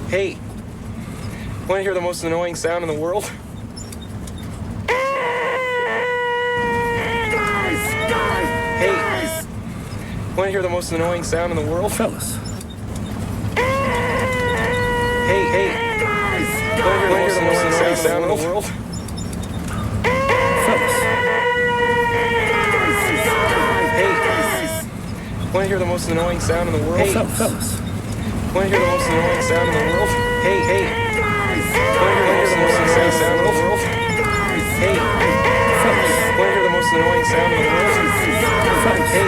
Hey, want to hear the most annoying sound in the world? Hey, want to hear the most annoying sound in the world? Fellas. Hey, want to hear the most annoying sound in the world? Fellas. Hey, want to hear the most annoying sound in the world? Fellas. Want to hear the most annoying sound in the world? Hey, want to hear the most annoying sound in the world? Hey, want to hear the most annoying sound in the world? Hey,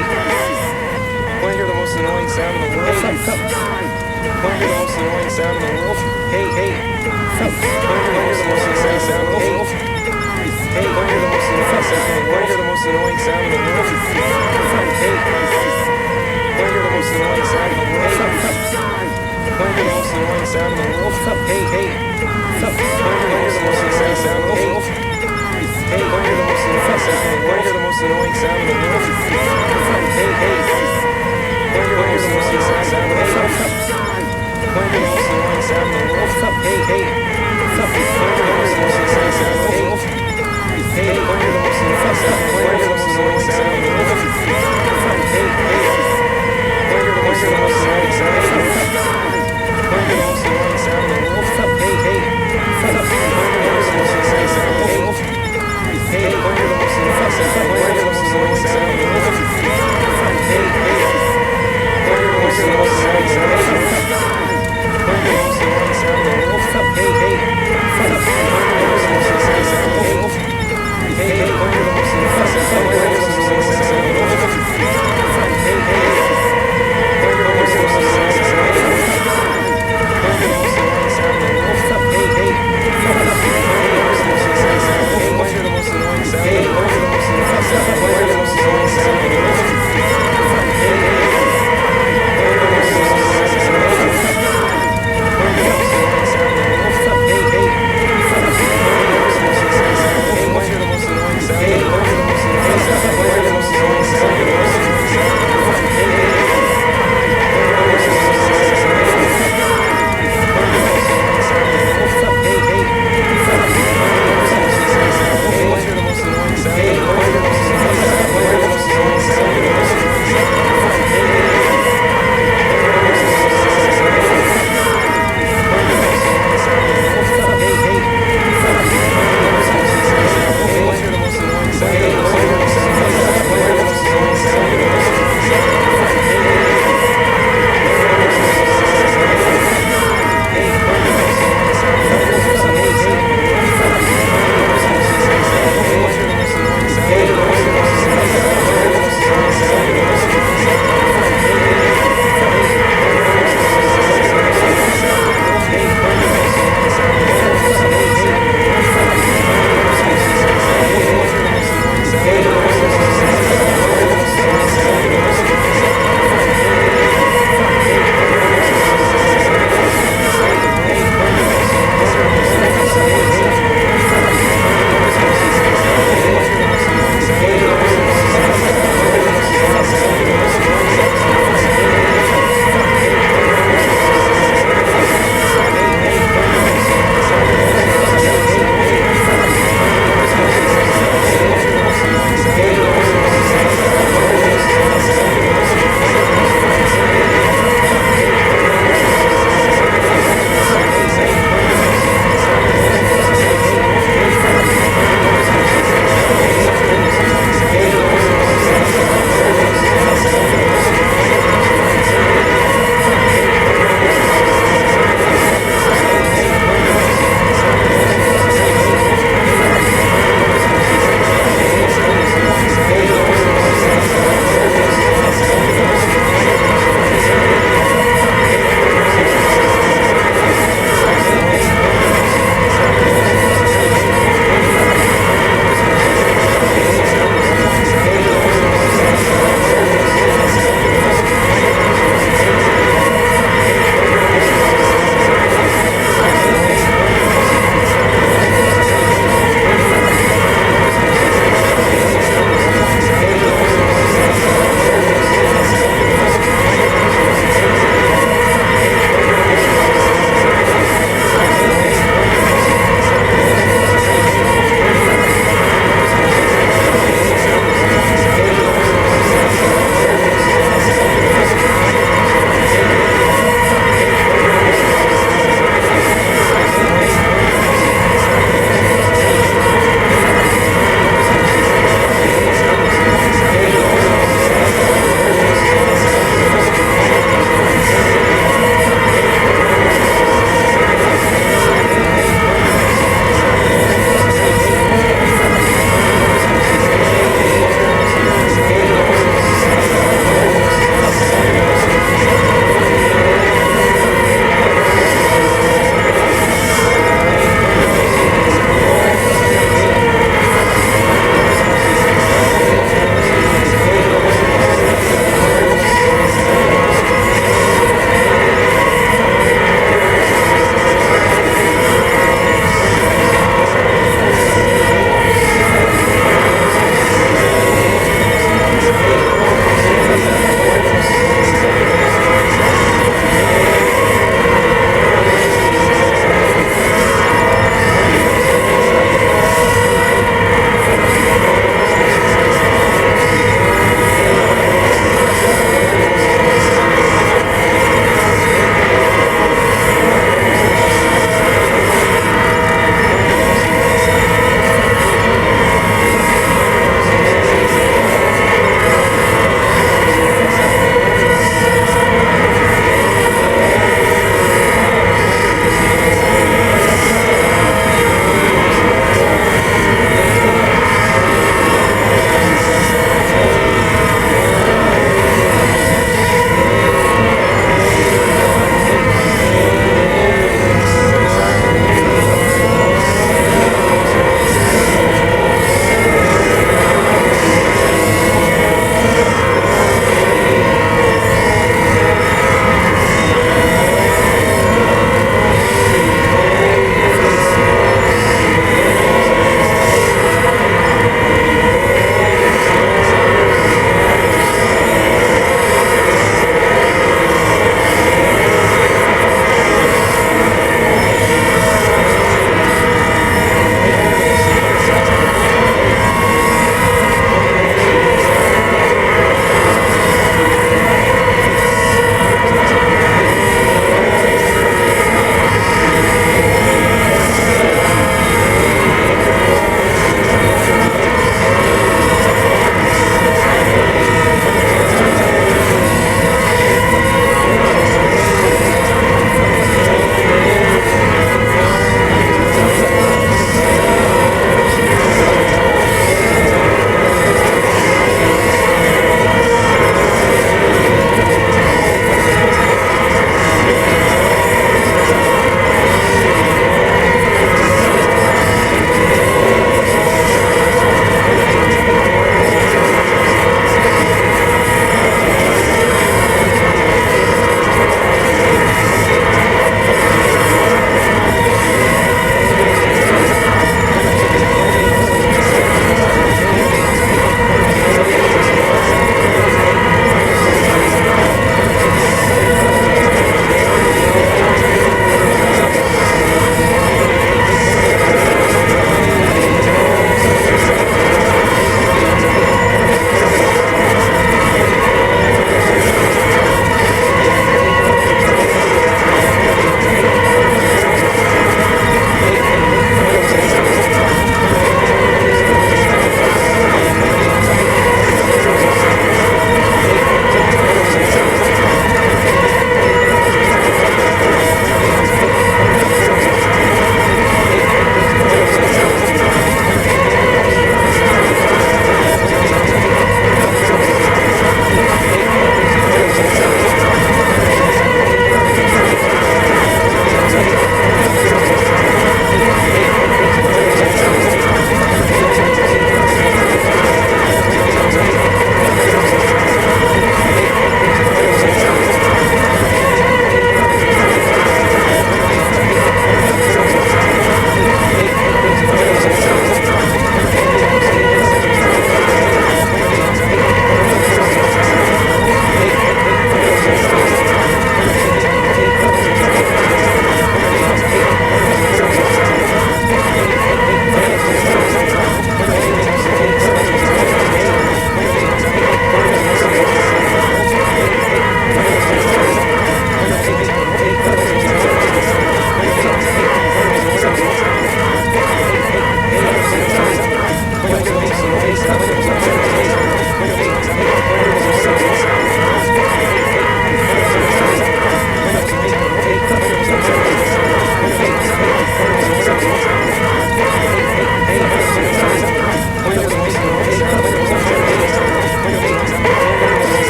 want to hear the most annoying sound in the world? Fellas. Want to hear the most annoying sound in the world? Hey, Fellas. want to hear the most annoying sound in the world? Hey, want to hear the most annoying sound in the world? Want to hear the most annoying sound in the world? Hey, want to hear the most annoying sound in the world? Want to hear the most annoying sound in the world? Hey, want to hear the most annoying sound in the world? Hey, want to hear the most annoying sound in the world? Want to hear the most annoying sound in the world? Hey, want to hear the most annoying sound in the world? Want to hear the most annoying sound in the world? Hey, want to hear the most annoying sound in the world? Hey, want to hear the most annoying sound in the world? Want to hear the most annoying sound in the world? Hey, want to hear the most annoying sound in the world? Want to hear the most annoying sound in the world? Hey, want to hear the most annoying sound in the world? Hey, want to hear the most annoying sound? Want to hear the most annoying sound in the world? Hey, want to hear the most annoying sound in the world? Want to hear the most annoying sound in the world? Hey, want to hear the most annoying sound in the world? Hey, want to hear the most annoying sound in the world?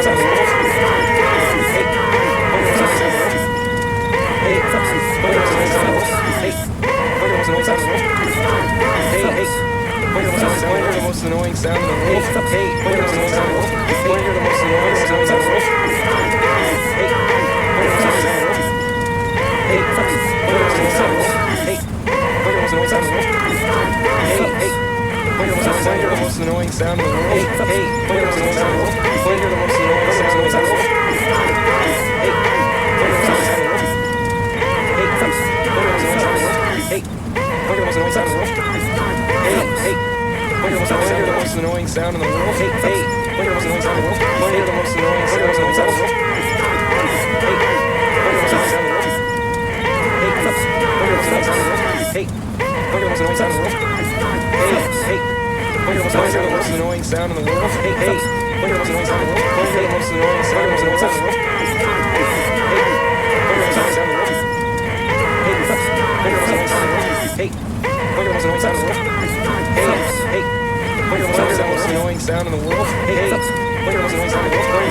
sound in the world? Hey, wanna hear the most annoying sound in the world? Hey, wanna hear the most annoying sound in the world? Hey, wanna hear the most annoying sound in the world? Hey, wanna hear the most annoying sound in the world? Hey, wanna hear the most annoying sound in the world? Hey, wanna hear the most annoying sound in the world? Hey, wanna hear the most annoying sound in the world? Hey, wanna hear the most annoying sound in the world? Hey, wanna hear the most annoying sound in the world? Hey, wanna hear the most annoying sound in the world? Hey, wanna hear the most annoying sound in the world? Wanna hear the most annoying sound in the world? Hey, wanna hear the most annoying sound in the world? Hey, wanna hear the most annoying sound in the world? Hey, wanna hear the most annoying sound in the world? Hey, wanna hear the most annoying sound in the world? Wanna hear the most annoying sound in the world? Hey, wanna hear the most annoying sound in the world? Hey, wanna hear the most annoying sound in the world? Hey, wanna hear the most annoying sound in the world? Hey, wanna hear the most annoying sound in the world? Hey, wanna hear the most annoying sound in the world? Wanna hear the most annoying sound in the world? Hey, wanna hear the most annoying sound in the world? Hey, wanna hear the most annoying sound in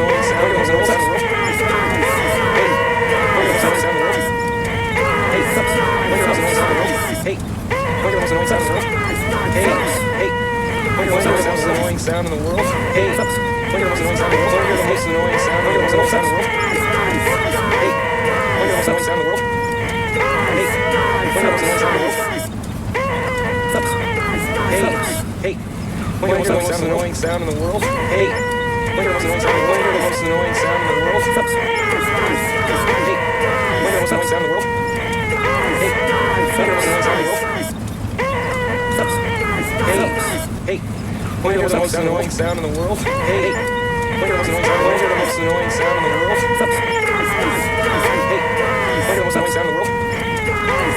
the world? Hey, wanna hear the most annoying sound in the world? Hey, wanna hear the most annoying sound in the world? Hey, wanna hear the most annoying sound in the world? Wanna hear the most annoying sound in the world? Hey, wanna hear the most annoying sound in the world? Hey, wanna hear the most annoying sound in the world? Hey, wanna hear the most annoying sound in the world? Hey, wanna hear the most annoying sound in the world? Hey, wanna hear the most annoying sound in the world? Wanna hear the most annoying sound in the world? Hey, wanna hear the most annoying sound in the world? Hey, wanna hear the most annoying sound in the world? Hey, wanna hear the most annoying sound in the world? Hey, wanna hear the most annoying sound in the world? Hey, wanna hear the most annoying sound in the world? Wanna hear the most annoying sound in the world? Hey, wanna hear the most annoying sound in the world?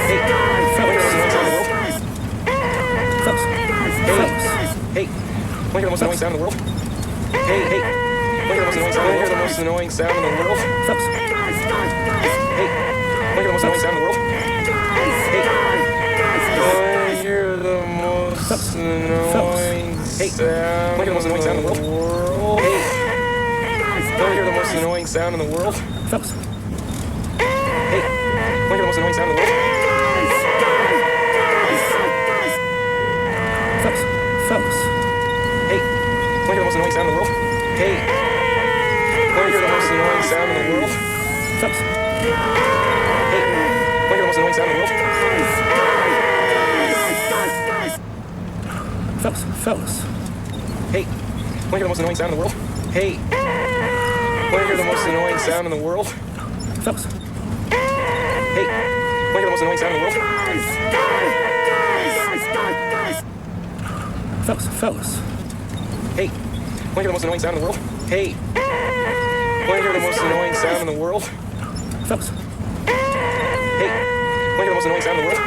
Hey, wanna hear the most annoying sound in the world? Hey, wanna hear the most annoying sound in the world? Hey, wanna hear the most annoying sound? Wanna hear the most annoying sound in the world? Hey, wanna hear the most annoying sound in the world? Hey, wanna hear the most annoying sound in the world? Hey, wanna hear the most annoying sound in the world? Hey, wanna hear the most annoying sound? Wanna hear the most annoying sound in the world? Hey, wanna hear the most annoying sound in the world? Hey, wanna hear the most annoying sound? Wanna hear the most annoying sound in the world? Hey, wanna hear the most annoying sound in the world? Hey, wanna hear the most annoying sound in the world? Fellas. Hey, wanna hear the most annoying sound in the world? Hey, wanna hear the most annoying sound in the world? Fellas. Hey, wanna hear the most annoying sound in the world? Fellas. Hey, wanna hear the most annoying sound in the world? Hey, wanna hear the most annoying sound in the world? Fellas. Hey, wanna hear the most annoying sound in the world? Fellas. Hey, wanna hear the most annoying sound in the world? Hey, wanna hear the most annoying sound in the world? Fellas. Hey, wanna hear the most annoying sound in the world?